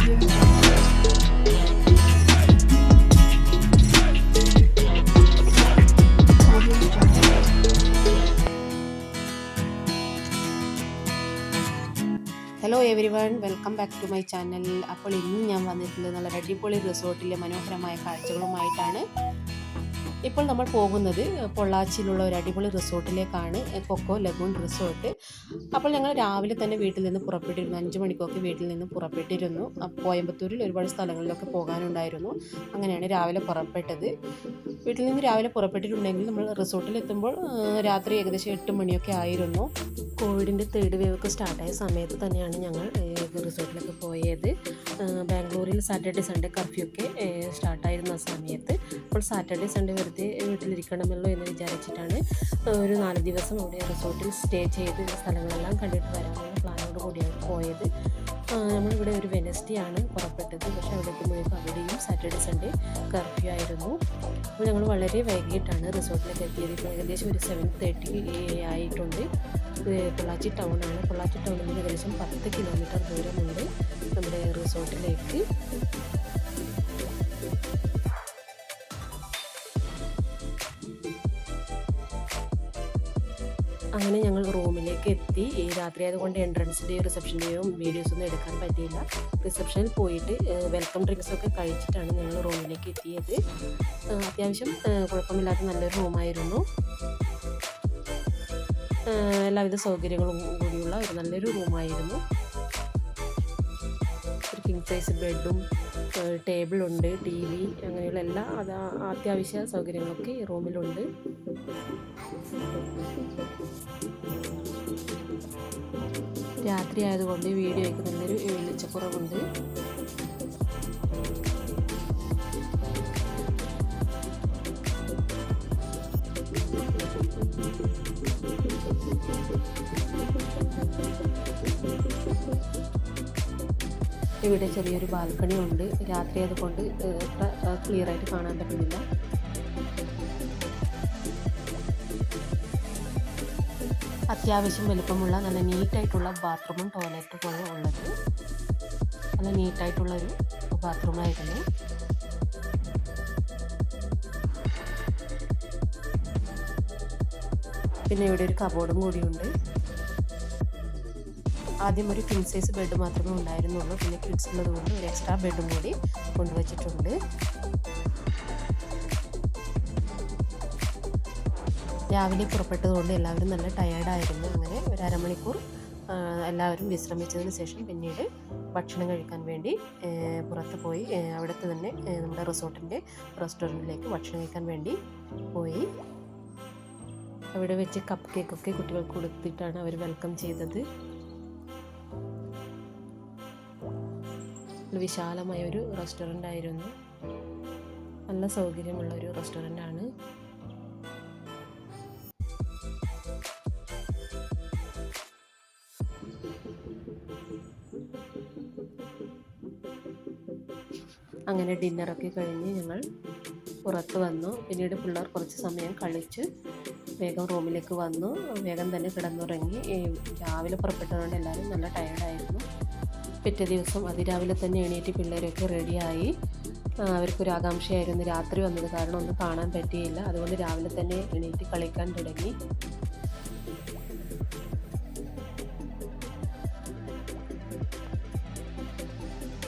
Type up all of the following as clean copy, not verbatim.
Hello everyone, welcome back to my channel. അപ്പോൾ ഇന്ന് ഞാൻ വന്നിട്ടുള്ളത് നല്ല അടിപൊളി റിസോർട്ടിലെ മനോഹരമായ കാഴ്ചകളുമായിട്ടാണ്. ഇപ്പോൾ നമ്മൾ പോകുന്നത് പൊള്ളാച്ചിയിലുള്ള ഒരു അടിപൊളി റിസോർട്ടിലേക്കാണ്, കൊക്കോ ലഗൂൺ റിസോർട്ട്. അപ്പോൾ ഞങ്ങൾ രാവിലെ തന്നെ വീട്ടിൽ നിന്ന് പുറപ്പെട്ടിരുന്നു, 5 മണിക്കൊക്കെ വീട്ടിൽ നിന്ന് പുറപ്പെട്ടിരുന്നു. കോയമ്പത്തൂരിൽ ഒരുപാട് സ്ഥലങ്ങളിലൊക്കെ പോകാനുണ്ടായിരുന്നു. അങ്ങനെയാണ് രാവിലെ പുറപ്പെട്ടത്. വീട്ടിൽ നിന്ന് രാവിലെ പുറപ്പെട്ടിട്ടുണ്ടെങ്കിൽ നമ്മൾ റിസോർട്ടിൽ എത്തുമ്പോൾ രാത്രി ഏകദേശം 8 മണിയൊക്കെ ആയിരുന്നു. കോവിഡിൻ്റെ 3rd വേവ് സ്റ്റാർട്ടായ സമയത്ത് തന്നെയാണ് ഞങ്ങൾ റിസോർട്ടിലൊക്കെ പോയത്. ബാംഗ്ലൂരിൽ സാറ്റർഡേ സൺഡേ കർഫ്യൂ ഒക്കെ സ്റ്റാർട്ടായിരുന്ന സമയത്ത്. അപ്പോൾ സാറ്റർഡേ സൺഡേ വെറുതെ വീട്ടിലിരിക്കണമല്ലോ എന്ന് വിചാരിച്ചിട്ടാണ് ഒരു 4 ദിവസം അവിടെ റിസോർട്ടിൽ സ്റ്റേ ചെയ്ത് സ്ഥലങ്ങളെല്ലാം കണ്ടിട്ട് വരാനുള്ള പ്ലാനോട് കൂടിയാണ് പോയത്. നമ്മളിവിടെ ഒരു വെനസ്ഡേ ആണ് പുറപ്പെട്ടത്. പക്ഷേ അവിടെ എത്തുമ്പോഴേക്കും അവിടെയും സാറ്റർഡേ സൺഡേ കർഫ്യൂ ആയിരുന്നു. അപ്പോൾ ഞങ്ങൾ വളരെ വൈകിട്ടാണ് റിസോർട്ടിലേക്ക് എത്തിയത്. ഇപ്പോൾ ഏകദേശം ഒരു 7:30 ആയിട്ടുണ്ട്. പൊള്ളാച്ചി ടൗണാണ്. പൊള്ളാച്ചി ടൗണിൽ നിന്ന് ഏകദേശം 10 കിലോമീറ്റർ ദൂരമുണ്ട് നമ്മുടെ റിസോർട്ടിലേക്ക്. അങ്ങനെ ഞങ്ങൾ റൂമിലേക്ക് എത്തി. ഈ രാത്രി ആയതുകൊണ്ട് എൻട്രൻസിൻ്റെയോ റിസപ്ഷൻ്റെയോ വീഡിയോസൊന്നും എടുക്കാൻ പറ്റിയില്ല. റിസപ്ഷനിൽ പോയിട്ട് വെൽക്കം ഡ്രിങ്ക്സൊക്കെ കഴിച്ചിട്ടാണ് ഞങ്ങൾ റൂമിലേക്ക് എത്തിയത്. അത്യാവശ്യം കുഴപ്പമില്ലാത്ത നല്ലൊരു റൂമായിരുന്നു. എല്ലാവിധ സൗകര്യങ്ങളും കൂടിയുള്ള ഒരു നല്ലൊരു റൂമായിരുന്നു. ഒരു കിങ് സൈസ് ബെഡും ടേബിളുണ്ട്, TV, അങ്ങനെയുള്ള എല്ലാ അത്യാവശ്യ സൗകര്യങ്ങളൊക്കെ ഈ റൂമിലുണ്ട്. രാത്രി ആയതുകൊണ്ട് വീഡിയോയ്ക്ക് നല്ലൊരു വെളിച്ചക്കുറവുണ്ട്. ഇവിടെ ചെറിയൊരു ബാൽക്കണി ഉണ്ട്. രാത്രി ആയതുകൊണ്ട് അത്ര ക്ലിയർ ആയിട്ട് കാണാൻ പറ്റുന്നില്ല. അത്യാവശ്യം വലുപ്പമുള്ള നല്ല നീറ്റായിട്ടുള്ള ബാത്റൂമും ടോയ്ലറ്റും ഉള്ളത്. നല്ല നീറ്റായിട്ടുള്ളൊരു ബാത്റൂമായിരുന്നു. പിന്നെ ഇവിടെ ഒരു കബോർഡും കൂടിയുണ്ട്. ആദ്യം ഒരു കിങ് സൈസ് ബെഡ് മാത്രമേ ഉണ്ടായിരുന്നുള്ളൂ. പിന്നെ കിഡ്സ് ഉള്ളതുകൊണ്ട് ഒരു എക്സ്ട്രാ ബെഡും കൂടി കൊണ്ടുവച്ചിട്ടുണ്ട്. രാവിലെ പുറപ്പെട്ടതുകൊണ്ട് എല്ലാവരും നല്ല ടയേർഡായിരുന്നു. അങ്ങനെ ഒരു അരമണിക്കൂർ എല്ലാവരും വിശ്രമിച്ചതിന് ശേഷം പിന്നീട് ഭക്ഷണം കഴിക്കാൻ വേണ്ടി പുറത്ത് പോയി. അവിടുത്തെ തന്നെ നമ്മുടെ റിസോർട്ടിൻ്റെ റെസ്റ്റോറൻറ്റിലേക്ക് ഭക്ഷണം കഴിക്കാൻ വേണ്ടി പോയി. അവിടെ വെച്ച് കപ്പ് കേക്കൊക്കെ കുട്ടികൾക്ക് കൊടുത്തിട്ടാണ് അവർ വെൽക്കം ചെയ്തത്. വിശാലമായ ഒരു റെസ്റ്റോറൻ്റ് ആയിരുന്നു. നല്ല സൗകര്യമുള്ള ഒരു റെസ്റ്റോറൻ്റ് ആണ്. അങ്ങനെ ഡിന്നറൊക്കെ കഴിഞ്ഞ് ഞങ്ങൾ പുറത്ത് വന്നു. പിന്നീട് പിള്ളേർ കുറച്ച് സമയം കളിച്ച് വേഗം റൂമിലേക്ക് വന്നു. വേഗം തന്നെ കിടന്നുറങ്ങി. രാവിലെ പുറപ്പെട്ടതുകൊണ്ട് എല്ലാവരും നല്ല ടയേർഡായിരുന്നു. പിറ്റേ ദിവസം അതിരാവിലെ തന്നെ എണീറ്റ് പിള്ളേരൊക്കെ റെഡിയായി. അവർക്കൊരു ആകാംക്ഷയായിരുന്നു രാത്രി വന്നത് കാരണം ഒന്നും കാണാൻ പറ്റിയില്ല. അതുകൊണ്ട് രാവിലെ തന്നെ എണീറ്റ് കളിക്കാൻ തുടങ്ങി.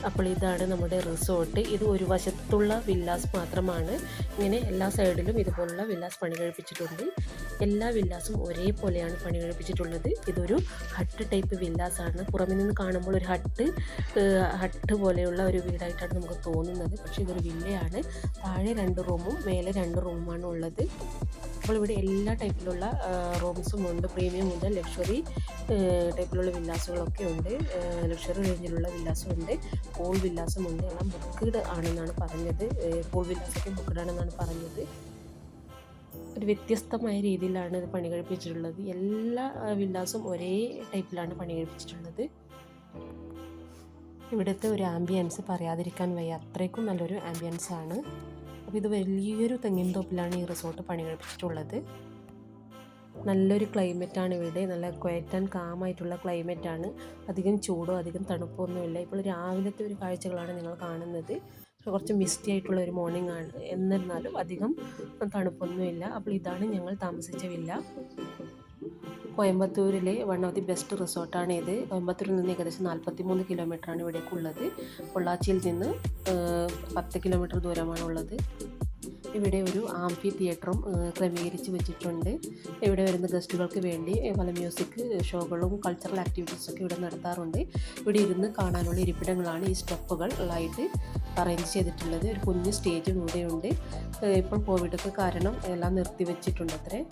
അപ്പോൾ ഇതാണ് നമ്മുടെ റിസോർട്ട്. ഇത് ഒരു വശത്തുള്ള വില്ലാസ് മാത്രമാണ്. ഇങ്ങനെ എല്ലാ സൈഡിലും ഇതുപോലുള്ള വില്ലാസ് പണി കഴിപ്പിച്ചിട്ടുണ്ട്. എല്ലാ വില്ലാസും ഒരേപോലെയാണ് പണി കഴിപ്പിച്ചിട്ടുള്ളത്. ഇതൊരു ഹട്ട് ടൈപ്പ് വില്ലാസാണ്. പുറമെ നിന്ന് കാണുമ്പോൾ ഒരു ഹട്ട് പോലെയുള്ള ഒരു വീടായിട്ടാണ് നമുക്ക് തോന്നുന്നത്. പക്ഷേ ഇതൊരു വില്ലയാണ്. താഴെ 2 റൂമും മേലെ 2 റൂമുമാണ് ഉള്ളത്. അപ്പോൾ ഇവിടെ എല്ലാ ടൈപ്പിലുള്ള റൂംസും ഉണ്ട്. പ്രീമിയം മുതൽ ലക്ഷറി ടൈപ്പിലുള്ള വില്ലാസുകളൊക്കെ ഉണ്ട്. ലക്ഷറി റേഞ്ചിലുള്ള വില്ലാസും ഉണ്ട്, പൂൾ വില്ലാസും ഉണ്ട്. എല്ലാം ബുക്ക്ഡ് ആണെന്നാണ് പറഞ്ഞത്. പൂൾ വില്ലാസൊക്കെ ബുക്ക്ഡ് ആണെന്നാണ് പറഞ്ഞത്. ഒരു വ്യത്യസ്തമായ രീതിയിലാണ് ഇത് പണി കഴിപ്പിച്ചിട്ടുള്ളത്. എല്ലാ വില്ലാസും ഒരേ ടൈപ്പിലാണ് പണി കഴിപ്പിച്ചിട്ടുള്ളത്. ഇവിടുത്തെ ഒരു ആംബിയൻസ് പറയാതിരിക്കാൻ വയ്യ, അത്രയ്ക്കും നല്ലൊരു ആംബിയൻസ് ആണ്. അപ്പോൾ ഇത് വലിയൊരു തെങ്ങിൻ തോപ്പിലാണ് ഈ റിസോർട്ട് പണി കഴിപ്പിച്ചിട്ടുള്ളത്. നല്ലൊരു ക്ലൈമറ്റാണ് ഇവിടെ. നല്ല ക്വയറ്റ് ആൻഡ് കാമായിട്ടുള്ള ക്ലൈമറ്റാണ്. അധികം ചൂടോ അധികം തണുപ്പോ ഒന്നുമില്ല. ഇപ്പോൾ രാവിലത്തെ ഒരു കാഴ്ചകളാണ് നിങ്ങൾ കാണുന്നത്. കുറച്ച് മിസ്റ്റി ആയിട്ടുള്ള ഒരു മോർണിംഗ് ആണ്. എന്നിരുന്നാലും അധികം തണുപ്പൊന്നുമില്ല. അപ്പോൾ ഇതാണ് ഞങ്ങൾ താമസിച്ച വില്ല. കോയമ്പത്തൂരിലെ വൺ ഓഫ് ദി ബെസ്റ്റ് റിസോർട്ടാണ് ഇത്. കോയമ്പത്തൂരിൽ നിന്ന് ഏകദേശം 43 കിലോമീറ്ററാണ് ഇവിടേക്കുള്ളത്. പൊള്ളാച്ചിയിൽ നിന്ന് 10 കിലോമീറ്റർ ദൂരമാണുള്ളത്. ഇവിടെ ഒരു ആംഫി തിയേറ്ററും ക്രമീകരിച്ച് വെച്ചിട്ടുണ്ട്. ഇവിടെ വരുന്ന ഗസ്റ്റുകൾക്ക് വേണ്ടി പല മ്യൂസിക് ഷോകളും കൾച്ചറൽ ആക്ടിവിറ്റീസൊക്കെ ഇവിടെ നടത്താറുണ്ട്. ഇവിടെ ഇരുന്ന് കാണാനുള്ള ഇരിപ്പിടങ്ങളാണ് ഈ സ്റ്റെപ്പുകളായിട്ട് അറേഞ്ച് ചെയ്തിട്ടുള്ളത്. ഒരു കുഞ്ഞ് സ്റ്റേജും ഇവിടെയുണ്ട്. ഇപ്പോൾ കോവിഡൊക്കെ കാരണം എല്ലാം നിർത്തിവെച്ചിട്ടുണ്ട് അത്രേ.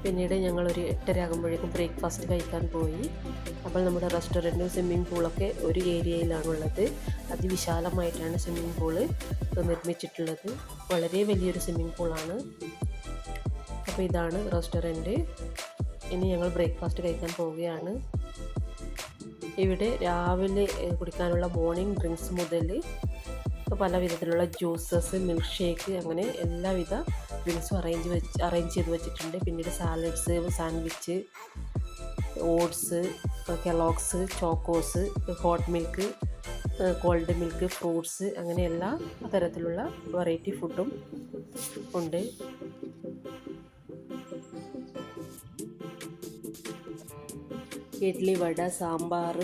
പിന്നീട് ഞങ്ങളൊരു 8:30 ആകുമ്പോഴേക്കും ബ്രേക്ക്ഫാസ്റ്റ് കഴിക്കാൻ പോയി. അപ്പോൾ നമ്മുടെ റെസ്റ്റോറൻറ്റും സ്വിമ്മിംഗ് പൂളൊക്കെ ഒരു ഏരിയയിലാണുള്ളത്. അതിവിശാലമായിട്ടാണ് സ്വിമ്മിംഗ് പൂള് നിർമ്മിച്ചിട്ടുള്ളത്. വളരെ വലിയൊരു സ്വിമ്മിംഗ് പൂളാണ്. അപ്പോൾ ഇതാണ് റെസ്റ്റോറൻറ്റ്. ഇനി ഞങ്ങൾ ബ്രേക്ക്ഫാസ്റ്റ് കഴിക്കാൻ പോവുകയാണ്. ഇവിടെ രാവിലെ കുടിക്കാനുള്ള മോർണിംഗ് ഡ്രിങ്ക്സ് മുതൽ പല വിധത്തിലുള്ള ജ്യൂസസ്, മിൽക്ക് ഷേക്ക്, അങ്ങനെ എല്ലാവിധ ഡ്രിങ്ക്സും അറേഞ്ച് ചെയ്ത് വെച്ചിട്ടുണ്ട്. പിന്നീട് salads, sandwich, oats, Kellogg's, Chocos, hot milk, cold milk, fruits, അങ്ങനെ എല്ലാ തരത്തിലുള്ള വെറൈറ്റി ഫുഡും ഉണ്ട്. ഇഡ്ഡലി, വട, സാമ്പാർ,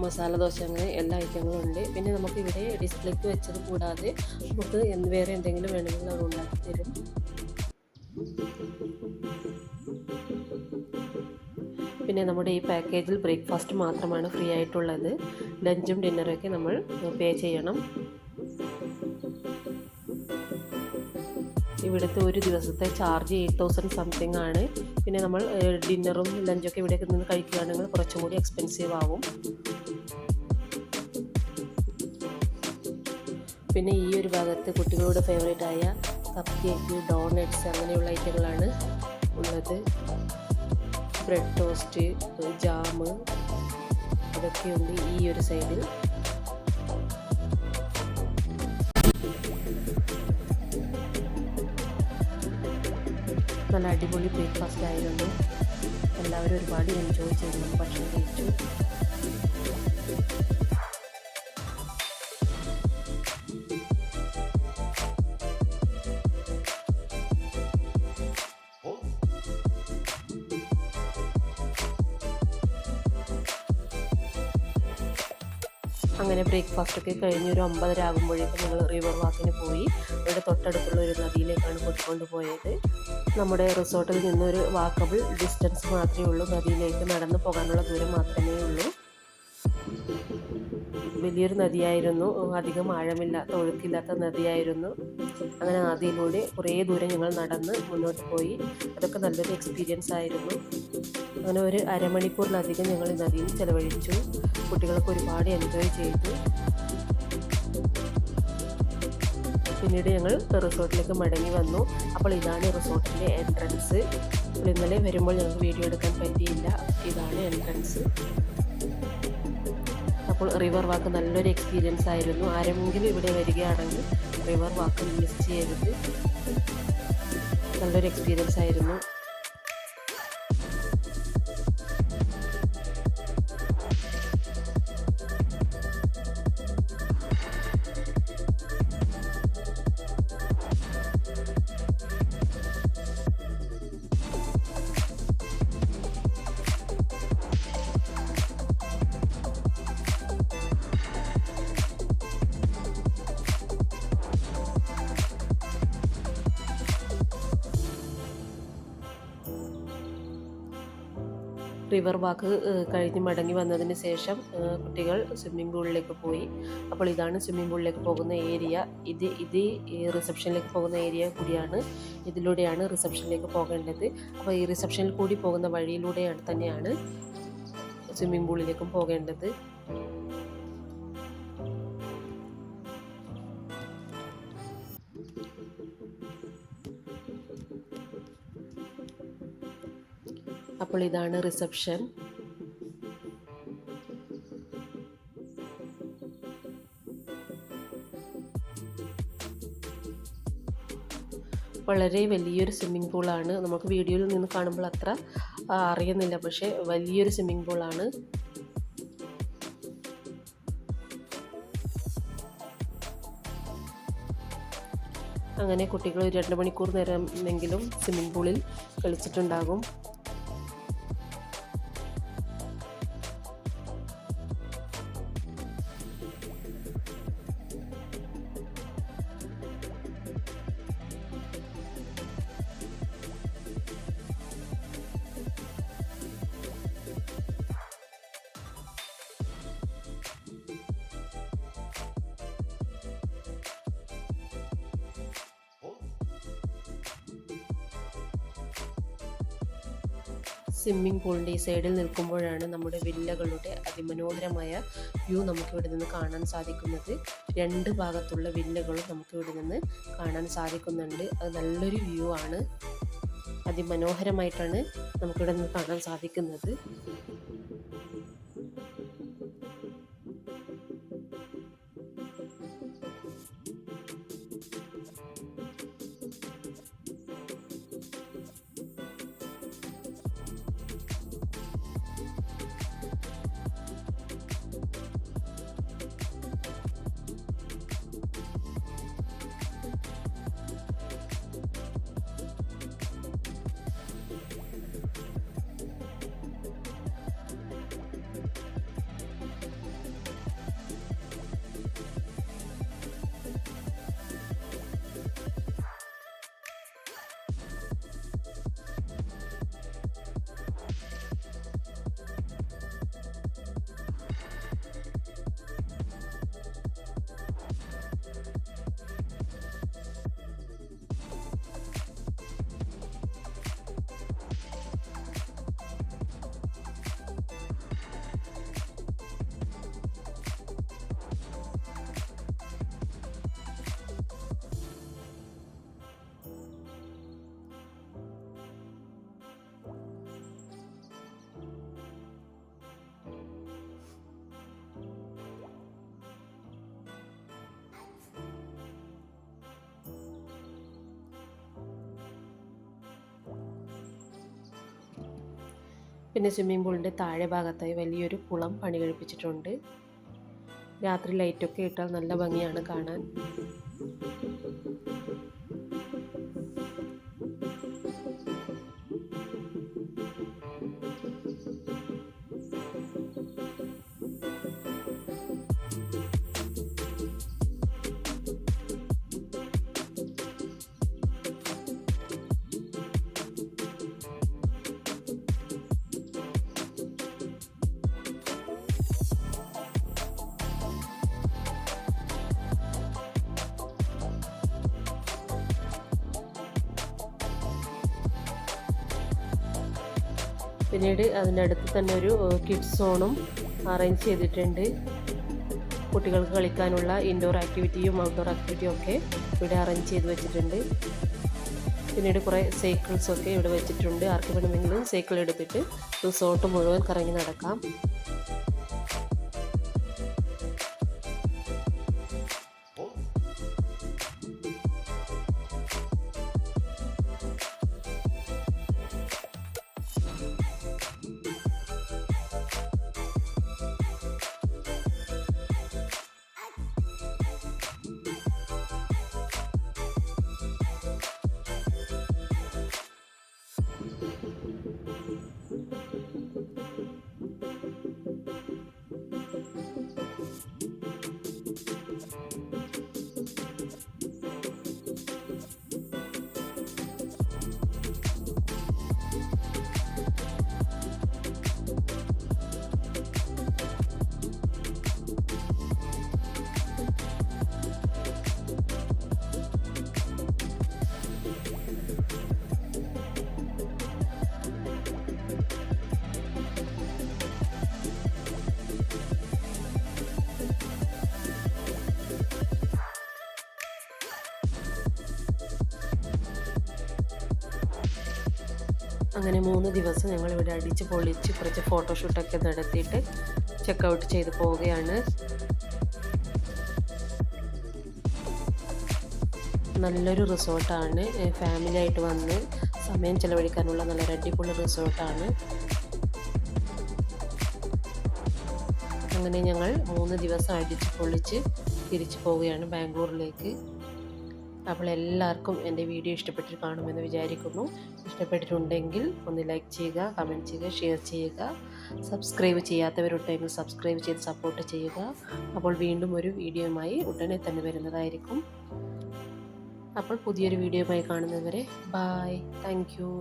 മസാല ദോശ, അങ്ങനെ എല്ലാ ഐറ്റങ്ങളും ഉണ്ട്. പിന്നെ നമുക്ക് ഇവിടെ ഡിസ്പ്ലേക്ക് വെച്ചത് കൂടാതെ നമുക്ക് വേറെ എന്തെങ്കിലും വേണമെങ്കിൽ അത് ഉണ്ടാക്കി തരും. പിന്നെ നമ്മുടെ ഈ പാക്കേജിൽ ബ്രേക്ക്ഫാസ്റ്റ് മാത്രമാണ് ഫ്രീ ആയിട്ടുള്ളത്. ലഞ്ചും ഡിന്നറൊക്കെ നമ്മൾ പേ ചെയ്യണം. ഇവിടുത്തെ ഒരു ദിവസത്തെ ചാർജ് 8,000 സംതിങ് ആണ്. പിന്നെ നമ്മൾ ഡിന്നറും ലഞ്ചൊക്കെ ഇവിടെ നിന്ന് കഴിക്കുകയാണെങ്കിൽ കുറച്ചും കൂടി എക്സ്പെൻസീവ് ആവും. പിന്നെ ഈ ഒരു ഭാഗത്ത് കുട്ടികളുടെ ഫേവറേറ്റ് ആയ കപ്പ് കേക്ക്, ഡോണറ്റ്സ്, അങ്ങനെയുള്ള ഐറ്റങ്ങളാണ് ഉള്ളത്. ബ്രെഡ് ടോസ്റ്റ്, ജാം, ഇതൊക്കെയുണ്ട് ഈ ഒരു സൈഡിൽ. നല്ല അടിപൊളി ബ്രേക്ക്ഫാസ്റ്റ് ആയിരുന്നു. എല്ലാവരും ഒരുപാട് എൻജോയ് ചെയ്തു ഭക്ഷണം കഴിച്ചു. അങ്ങനെ ബ്രേക്ക്ഫാസ്റ്റൊക്കെ കഴിഞ്ഞ് ഒരു 9:30 ആകുമ്പോഴേക്കും ഞങ്ങൾ റിവർ വാക്കിന് പോയി. ഇവിടെ തൊട്ടടുത്തുള്ള ഒരു നദിയിലേക്കാണ് കൂട്ടിക്കൊണ്ട് പോയത്. നമ്മുടെ റിസോർട്ടിൽ നിന്നൊരു വാക്കബിൾ ഡിസ്റ്റൻസ് മാത്രമേ ഉള്ളൂ. നദിയിലേക്ക് നടന്നു പോകാനുള്ള ദൂരം മാത്രമേ ഉള്ളൂ. വലിയൊരു നദിയായിരുന്നു. അധികം ആഴമില്ലാത്ത, ഒഴുക്കില്ലാത്ത നദിയായിരുന്നു. അങ്ങനെ നദിയിലൂടെ കുറേ ദൂരം ഞങ്ങൾ നടന്ന് മുന്നോട്ട് പോയി. അതൊക്കെ നല്ലൊരു എക്സ്പീരിയൻസ് ആയിരുന്നു. അങ്ങനെ ഒരു അരമണിക്കൂറിലധികം ഞങ്ങൾ ഈ നദിയിൽ ചിലവഴിച്ചു. കുട്ടികളൊക്കെ ഒരുപാട് എൻജോയ് ചെയ്തു. പിന്നീട് ഞങ്ങൾ റിസോർട്ടിലേക്ക് മടങ്ങി വന്നു. അപ്പോൾ ഇതാണ് റിസോർട്ടിൻ്റെ എൻട്രൻസ്. അപ്പോൾ ഇന്നലെ വരുമ്പോൾ ഞങ്ങൾക്ക് വീഡിയോ എടുക്കാൻ പറ്റിയില്ല. ഇതാണ് എൻട്രൻസ്. അപ്പോൾ റിവർ വാക്ക് നല്ലൊരു എക്സ്പീരിയൻസ് ആയിരുന്നു. ആരെങ്കിലും ഇവിടെ വരികയാണെങ്കിൽ റിവർ വാക്ക് മിസ് ചെയ്യരുത്. നല്ലൊരു എക്സ്പീരിയൻസ് ആയിരുന്നു. റിവർ വാക്ക് കഴിഞ്ഞ് മടങ്ങി വന്നതിന് ശേഷം കുട്ടികൾ സ്വിമ്മിംഗ് പൂളിലേക്ക് പോയി. അപ്പോൾ ഇതാണ് സ്വിമ്മിംഗ് പൂളിലേക്ക് പോകുന്ന ഏരിയ. ഇത് റിസപ്ഷനിലേക്ക് പോകുന്ന ഏരിയ കൂടിയാണ്. ഇതിലൂടെയാണ് റിസപ്ഷനിലേക്ക് പോകേണ്ടത്. അപ്പോൾ ഈ റിസപ്ഷനിൽ കൂടി പോകുന്ന വഴിയിലൂടെയാണ് തന്നെയാണ് സ്വിമ്മിംഗ് പൂളിലേക്കും പോകേണ്ടത്. അപ്പോൾ ഇതാണ് റിസപ്ഷൻ. വളരെ വലിയൊരു സ്വിമ്മിംഗ് പൂളാണ്. നമുക്ക് വീഡിയോയിൽ നിന്ന് കാണുമ്പോൾ അത്ര അറിയുന്നില്ല, പക്ഷേ വലിയൊരു സ്വിമ്മിംഗ് പൂളാണ്. അങ്ങനെ കുട്ടികൾ 2 മണിക്കൂർ നേരമെങ്കിലും സ്വിമ്മിംഗ് പൂളിൽ കളിച്ചിട്ടുണ്ടാകും. സ്വിമ്മിംഗ് പൂളിൻ്റെ ഈ സൈഡിൽ നിൽക്കുമ്പോഴാണ് നമ്മുടെ വില്ലകളുടെ അതിമനോഹരമായ വ്യൂ നമുക്കിവിടെ നിന്ന് കാണാൻ സാധിക്കുന്നത്. 2 ഭാഗത്തുള്ള വില്ലകളും നമുക്കിവിടെ നിന്ന് കാണാൻ സാധിക്കുന്നുണ്ട്. അത് നല്ലൊരു വ്യൂ ആണ്. അതിമനോഹരമായിട്ടാണ് നമുക്കിവിടെ നിന്ന് കാണാൻ സാധിക്കുന്നത്. പിന്നെ സ്വിമ്മിംഗ് പൂളിൻ്റെ താഴെ ഭാഗത്തായി വലിയൊരു കുളം പണി കഴിപ്പിച്ചിട്ടുണ്ട്. രാത്രി ലൈറ്റൊക്കെ ഇട്ടാൽ നല്ല ഭംഗിയാണ് കാണാൻ. പിന്നീട് അതിൻ്റെ അടുത്ത് തന്നെ ഒരു കിഡ്സ് സോണും അറേഞ്ച് ചെയ്തിട്ടുണ്ട്. കുട്ടികൾക്ക് കളിക്കാനുള്ള ഇൻഡോർ ആക്ടിവിറ്റിയും ഔട്ട്ഡോർ ആക്ടിവിറ്റിയും ഒക്കെ ഇവിടെ അറേഞ്ച് ചെയ്ത് വെച്ചിട്ടുണ്ട്. പിന്നീട് കുറേ സൈക്കിൾസൊക്കെ ഇവിടെ വെച്ചിട്ടുണ്ട്. ആർക്ക് വേണമെങ്കിലും സൈക്കിൾ എടുത്തിട്ട് റിസോർട്ട് മുഴുവൻ കറങ്ങി നടക്കാം. അങ്ങനെ 3 ദിവസം ഞങ്ങളിവിടെ അടിച്ച് പൊളിച്ച് കുറച്ച് ഫോട്ടോഷൂട്ടൊക്കെ നടത്തിയിട്ട് ചെക്കൗട്ട് ചെയ്ത് പോവുകയാണ്. നല്ലൊരു റിസോർട്ടാണ്. ഫാമിലിയായിട്ട് വന്ന് സമയം ചെലവഴിക്കാനുള്ള നല്ലൊരു അടിപൊളി റിസോർട്ടാണ്. അങ്ങനെ ഞങ്ങൾ 3 ദിവസം അടിച്ച് പൊളിച്ച് തിരിച്ചു പോവുകയാണ് ബാംഗ്ലൂരിലേക്ക്. അപ്പോൾ എല്ലാവർക്കും എൻ്റെ വീഡിയോ ഇഷ്ടപ്പെട്ടിട്ട് കാണുമെന്ന് വിചാരിക്കുന്നു. ഇഷ്ടപ്പെട്ടിട്ടുണ്ടെങ്കിൽ ഒന്ന് ലൈക്ക് ചെയ്യുക, കമൻറ്റ് ചെയ്യുക, ഷെയർ ചെയ്യുക. സബ്സ്ക്രൈബ് ചെയ്യാത്തവരുണ്ടെങ്കിൽ സബ്സ്ക്രൈബ് ചെയ്ത് സപ്പോർട്ട് ചെയ്യുക. അപ്പോൾ വീണ്ടും ഒരു വീഡിയോയുമായി ഉടനെ തന്നെ വരുന്നതായിരിക്കും. അപ്പോൾ പുതിയൊരു വീഡിയോയുമായി കാണുന്നതുവരെ ബായ്. Thank you.